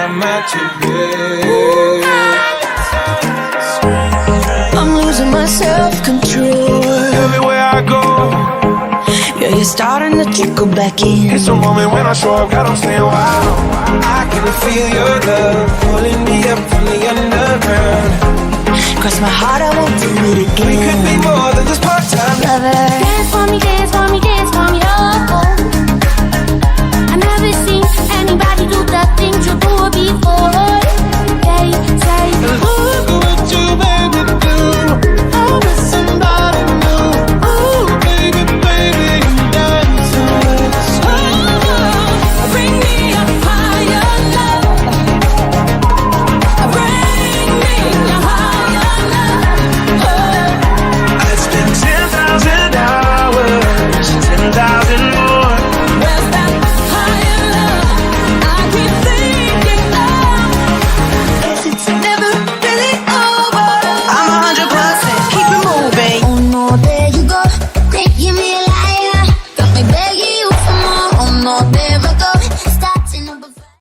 my today. I'm losing my self-control. Everywhere I go, Yeah, you're starting to trickle back in. it's a moment when I show up, God, I'm saying wow. I can feel your love pulling me up from the underground. Cross my heart, I won't do it We could be again. more than just part-time Lover, Dance for me, dance for